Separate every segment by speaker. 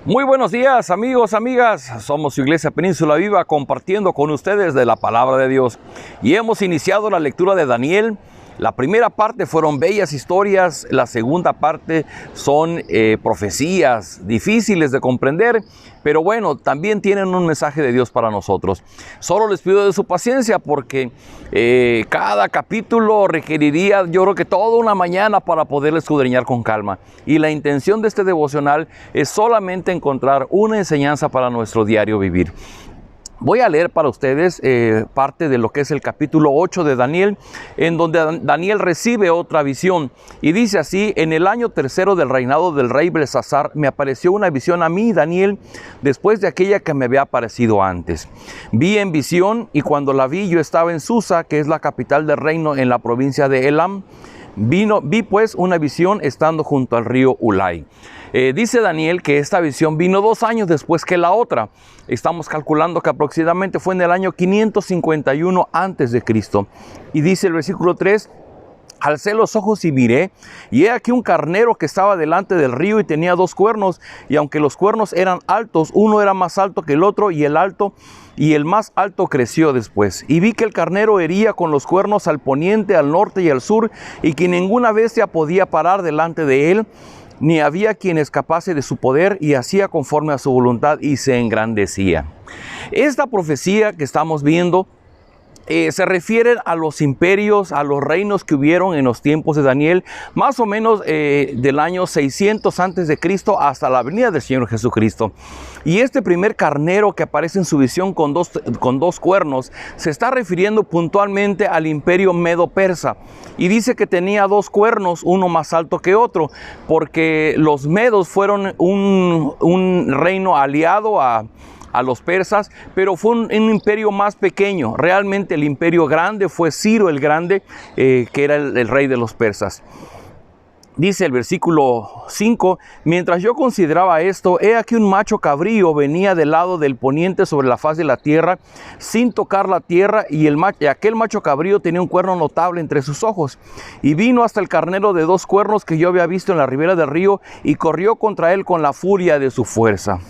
Speaker 1: Muy buenos días, amigos, amigas. Somos su Iglesia Península Viva, compartiendo con ustedes de la palabra de Dios. Y hemos iniciado la lectura de Daniel. La primera parte fueron bellas historias, la segunda parte son profecías difíciles de comprender, pero bueno, también tienen un mensaje de Dios para nosotros. Solo les pido de su paciencia porque cada capítulo requeriría, yo creo que toda una mañana para poder escudriñar con calma. Y la intención de este devocional es solamente encontrar una enseñanza para nuestro diario vivir. Voy a leer para ustedes parte de lo que es el capítulo 8 de Daniel, en donde Daniel recibe otra visión. Y dice así: en el año tercero del reinado del rey Belsasar, me apareció una visión a mí, Daniel, después de aquella que me había aparecido antes. Vi en visión, y cuando la vi yo estaba en Susa, que es la capital del reino en la provincia de Elam. Vi pues una visión estando junto al río Ulai. Dice Daniel que esta visión vino 2 años después que la otra. Estamos calculando que aproximadamente fue en el año 551 antes de Cristo. Y dice el versículo 3: alcé los ojos y miré, y he aquí un carnero que estaba delante del río y tenía 2 cuernos, y aunque los cuernos eran altos, uno era más alto que el otro, y el más alto creció después. Y vi que el carnero hería con los cuernos al poniente, al norte y al sur, y que ninguna bestia podía parar delante de él, ni había quien escapase de su poder, y hacía conforme a su voluntad y se engrandecía. Esta profecía que estamos viendo se refieren a los imperios, a los reinos que hubieron en los tiempos de Daniel, más o menos del año 600 antes de Cristo hasta la venida del Señor Jesucristo. Y este primer carnero que aparece en su visión con dos cuernos se está refiriendo puntualmente al imperio medo-persa, y dice que tenía 2 cuernos, uno más alto que otro, porque los medos fueron un reino aliado a los persas, pero fue un imperio más pequeño. Realmente el imperio grande fue Ciro el Grande, que era el rey de los persas. Dice el versículo 5: mientras yo consideraba esto, he aquí un macho cabrío venía del lado del poniente sobre la faz de la tierra, sin tocar la tierra, y aquel macho cabrío tenía un cuerno notable entre sus ojos. Y vino hasta el carnero de 2 cuernos que yo había visto en la ribera del río, y corrió contra él con la furia de su fuerza.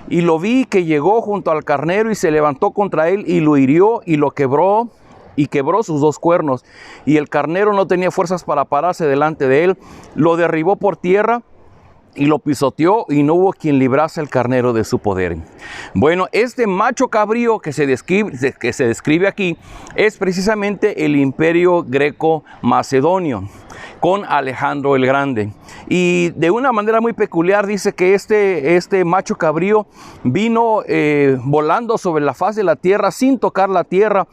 Speaker 1: Y lo vi que llegó junto al carnero y se levantó contra él y lo hirió y lo quebró, y quebró sus 2 cuernos. Y el carnero no tenía fuerzas para pararse delante de él. Lo derribó por tierra y lo pisoteó, y no hubo quien librase al carnero de su poder. Bueno, este macho cabrío que se describe aquí es precisamente el imperio greco-macedonio, con Alejandro el Grande. Y de una manera muy peculiar dice que este macho cabrío vino volando sobre la faz de la tierra sin tocar la tierra,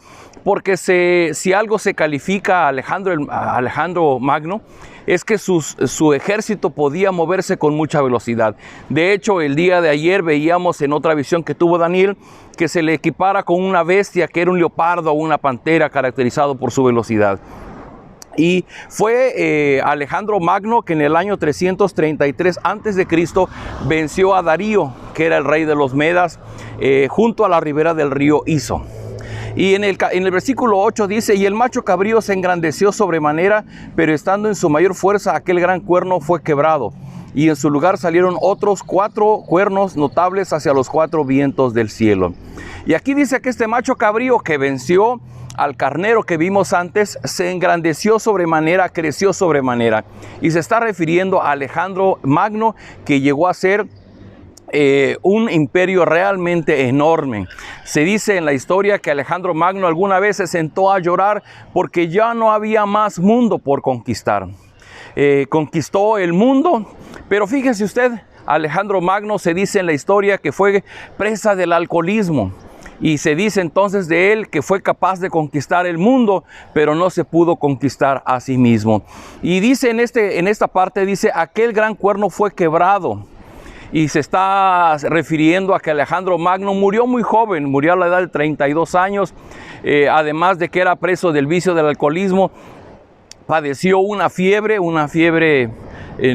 Speaker 1: porque si algo se califica a Alejandro Magno, es que su ejército podía moverse con mucha velocidad. De hecho, el día de ayer veíamos en otra visión que tuvo Daniel que se le equipara con una bestia que era un leopardo o una pantera, caracterizado por su velocidad. Y fue Alejandro Magno que en el año 333 a.C. venció a Darío, que era el rey de los Medas, junto a la ribera del río Iso. Y en el versículo 8 dice: y el macho cabrío se engrandeció sobremanera, pero estando en su mayor fuerza, aquel gran cuerno fue quebrado, y en su lugar salieron otros 4 cuernos notables hacia los 4 vientos del cielo. Y aquí dice que este macho cabrío que venció al carnero que vimos antes, se engrandeció sobremanera, creció sobremanera. Y se está refiriendo a Alejandro Magno, que llegó a ser un imperio realmente enorme. Se dice en la historia que Alejandro Magno alguna vez se sentó a llorar porque ya no había más mundo por conquistar. Conquistó el mundo, pero fíjese usted, Alejandro Magno se dice en la historia que fue presa del alcoholismo. Y se dice entonces de él que fue capaz de conquistar el mundo, pero no se pudo conquistar a sí mismo. Y dice en esta parte, dice: aquel gran cuerno fue quebrado. Y se está refiriendo a que Alejandro Magno murió muy joven, murió a la edad de 32 años, además de que era preso del vicio del alcoholismo. Padeció una fiebre,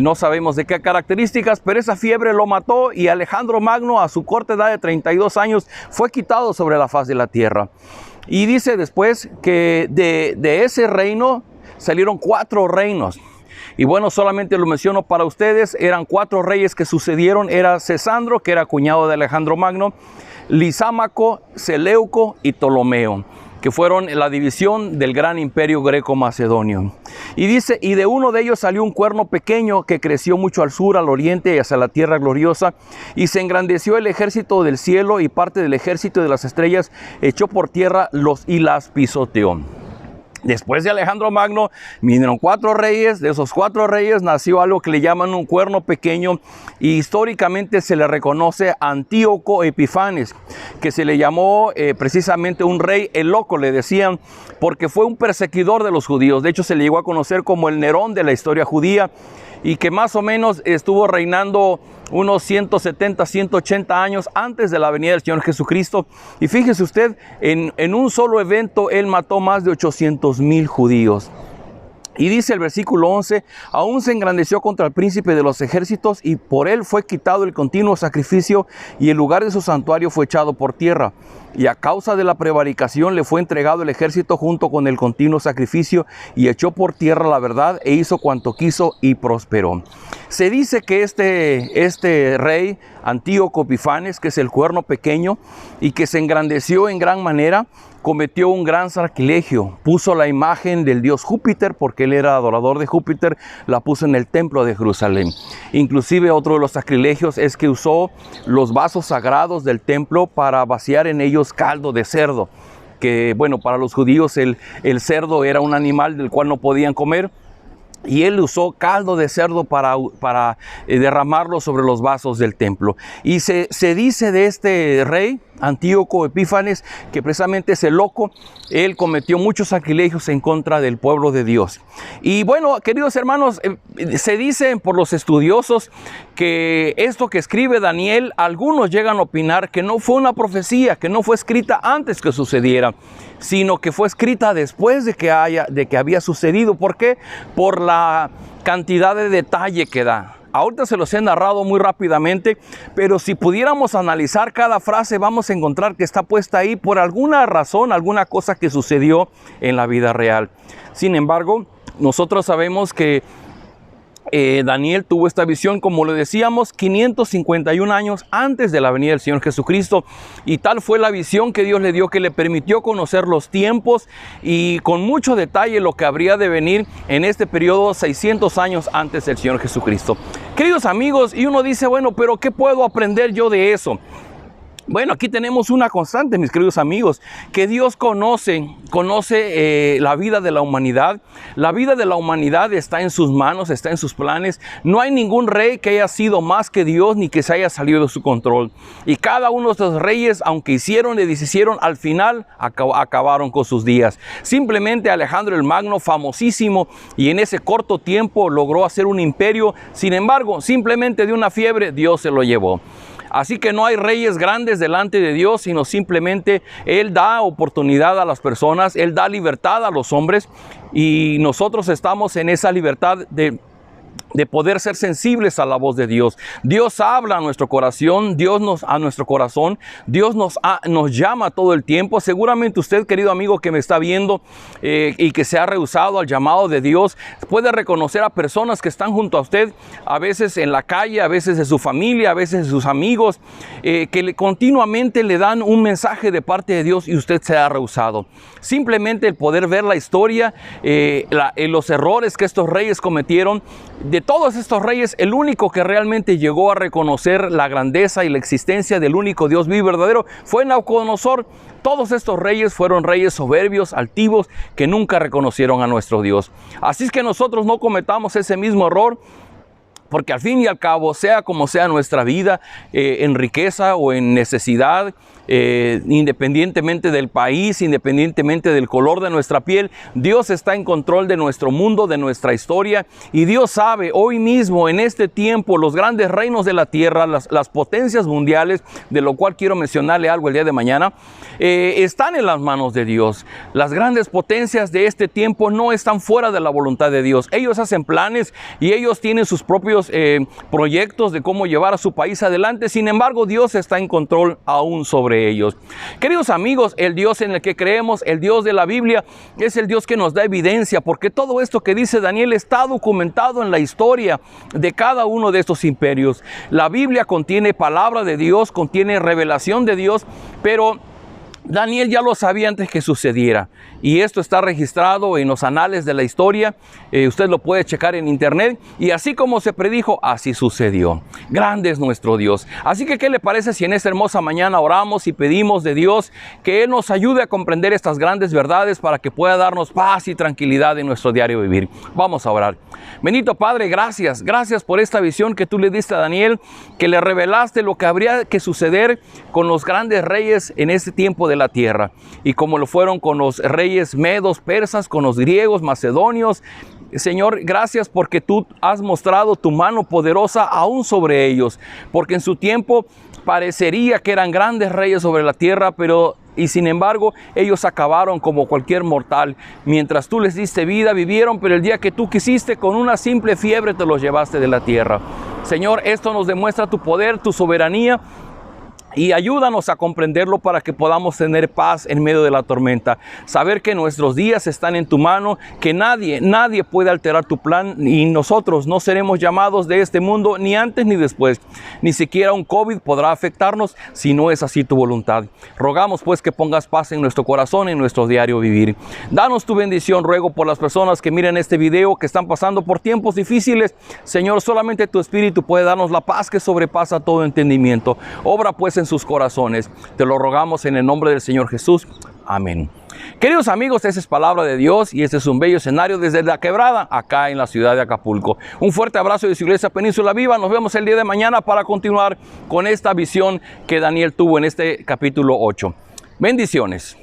Speaker 1: no sabemos de qué características, pero esa fiebre lo mató, y Alejandro Magno, a su corta edad de 32 años, fue quitado sobre la faz de la tierra. Y dice después que de ese reino salieron 4 reinos. Y bueno, solamente lo menciono para ustedes, eran 4 reyes que sucedieron, era Cesandro, que era cuñado de Alejandro Magno, Lisámaco, Seleuco y Ptolomeo, que fueron la división del gran imperio greco-macedonio. Y dice, y de uno de ellos salió un cuerno pequeño que creció mucho al sur, al oriente y hacia la tierra gloriosa, y se engrandeció el ejército del cielo, y parte del ejército de las estrellas echó por tierra y las pisoteó. Después de Alejandro Magno vinieron 4 reyes. De esos 4 reyes nació algo que le llaman un cuerno pequeño, y históricamente se le reconoce a Antíoco Epifanes, que se le llamó precisamente un rey el loco, le decían, porque fue un perseguidor de los judíos. De hecho, se le llegó a conocer como el Nerón de la historia judía, y que más o menos estuvo reinando unos 170, 180 años antes de la venida del Señor Jesucristo. Y fíjese usted, en un solo evento él mató más de 800,000 judíos. Y dice el versículo 11, aún se engrandeció contra el príncipe de los ejércitos, y por él fue quitado el continuo sacrificio, y el lugar de su santuario fue echado por tierra. Y a causa de la prevaricación le fue entregado el ejército junto con el continuo sacrificio, y echó por tierra la verdad, e hizo cuanto quiso, y prosperó. Se dice que este rey, Antíoco Epifanes, que es el cuerno pequeño, y que se engrandeció en gran manera, cometió un gran sacrilegio. Puso la imagen del dios Júpiter, porque él era adorador de Júpiter, la puso en el templo de Jerusalén. Inclusive otro de los sacrilegios es que usó los vasos sagrados del templo para vaciar en ellos caldo de cerdo, que bueno, para los judíos el cerdo era un animal del cual no podían comer, y él usó caldo de cerdo para derramarlo sobre los vasos del templo. Y se dice de este rey, Antíoco Epífanes, que precisamente ese loco, él cometió muchos sacrilegios en contra del pueblo de Dios. Y bueno, queridos hermanos, se dice por los estudiosos que esto que escribe Daniel, algunos llegan a opinar que no fue una profecía, que no fue escrita antes que sucediera, sino que fue escrita después de que había sucedido. ¿Por qué? Por la cantidad de detalle que da. Ahorita se los he narrado muy rápidamente, pero si pudiéramos analizar cada frase, vamos a encontrar que está puesta ahí por alguna razón, alguna cosa que sucedió en la vida real. Sin embargo, nosotros sabemos que Daniel tuvo esta visión, como le decíamos, 551 años antes de la venida del Señor Jesucristo, y tal fue la visión que Dios le dio, que le permitió conocer los tiempos y con mucho detalle lo que habría de venir en este periodo 600 años antes del Señor Jesucristo. Queridos amigos, y uno dice, bueno, pero ¿qué puedo aprender yo de eso? Bueno, aquí tenemos una constante, mis queridos amigos, que Dios conoce la vida de la humanidad. La vida de la humanidad está en sus manos, está en sus planes. No hay ningún rey que haya sido más que Dios, ni que se haya salido de su control. Y cada uno de estos reyes, aunque hicieron y deshicieron, al final acabaron con sus días. Simplemente Alejandro el Magno, famosísimo, y en ese corto tiempo logró hacer un imperio. Sin embargo, simplemente de una fiebre, Dios se lo llevó. Así que no hay reyes grandes delante de Dios, sino simplemente Él da oportunidad a las personas, Él da libertad a los hombres, y nosotros estamos en esa libertad de poder ser sensibles a la voz de Dios. Dios habla a nuestro corazón, Dios nos llama todo el tiempo. Seguramente usted, querido amigo que me está viendo y que se ha rehusado al llamado de Dios, puede reconocer a personas que están junto a usted, a veces en la calle, a veces de su familia, a veces de sus amigos, que continuamente le dan un mensaje de parte de Dios, y usted se ha rehusado. Simplemente el poder ver la historia, los errores que estos reyes cometieron. De todos estos reyes, el único que realmente llegó a reconocer la grandeza y la existencia del único Dios vivo y verdadero fue Nabucodonosor. Todos estos reyes fueron reyes soberbios, altivos, que nunca reconocieron a nuestro Dios. Así es que nosotros no cometamos ese mismo error, porque al fin y al cabo, sea como sea nuestra vida, en riqueza o en necesidad, independientemente del país, independientemente del color de nuestra piel, Dios está en control de nuestro mundo, de nuestra historia, y Dios sabe hoy mismo, en este tiempo, los grandes reinos de la tierra, las potencias mundiales, de lo cual quiero mencionarle algo el día de mañana, están en las manos de Dios. Las grandes potencias de este tiempo no están fuera de la voluntad de Dios. Ellos hacen planes y ellos tienen sus propios muchos proyectos de cómo llevar a su país adelante. Sin embargo, Dios está en control aún sobre ellos. Queridos amigos, el Dios en el que creemos, el Dios de la Biblia, es el Dios que nos da evidencia, porque todo esto que dice Daniel está documentado en la historia de cada uno de estos imperios. La Biblia contiene palabra de Dios, contiene revelación de Dios, pero Daniel ya lo sabía antes que sucediera, y esto está registrado en los anales de la historia. Usted lo puede checar en internet, y así como se predijo, así sucedió. Grande es nuestro Dios. Así que, ¿qué le parece si en esta hermosa mañana oramos y pedimos de Dios que Él nos ayude a comprender estas grandes verdades para que pueda darnos paz y tranquilidad en nuestro diario vivir? Vamos a orar. Bendito Padre, gracias por esta visión que tú le diste a Daniel, que le revelaste lo que habría que suceder con los grandes reyes en este tiempo de la tierra, y como lo fueron con los reyes medos, persas, con los griegos, macedonios. Señor, gracias porque tú has mostrado tu mano poderosa aún sobre ellos, porque en su tiempo parecería que eran grandes reyes sobre la tierra, pero sin embargo ellos acabaron como cualquier mortal. Mientras tú les diste vida, vivieron, pero el día que tú quisiste, con una simple fiebre te los llevaste de la tierra. Señor, esto nos demuestra tu poder, tu soberanía, y ayúdanos a comprenderlo para que podamos tener paz en medio de la tormenta. Saber que nuestros días están en tu mano, que nadie puede alterar tu plan, y nosotros no seremos llamados de este mundo ni antes ni después. Ni siquiera un COVID podrá afectarnos si no es así tu voluntad. Rogamos pues que pongas paz en nuestro corazón, en nuestro diario vivir. Danos tu bendición. Ruego por las personas que miren este video, que están pasando por tiempos difíciles. Señor, solamente tu Espíritu puede darnos la paz que sobrepasa todo entendimiento. Obra pues en sus corazones. Te lo rogamos en el nombre del Señor Jesús. Amén. Queridos amigos, esa es palabra de Dios, y este es un bello escenario desde La Quebrada, acá en la ciudad de Acapulco. Un fuerte abrazo de su iglesia Península Viva. Nos vemos el día de mañana para continuar con esta visión que Daniel tuvo en este capítulo 8. Bendiciones.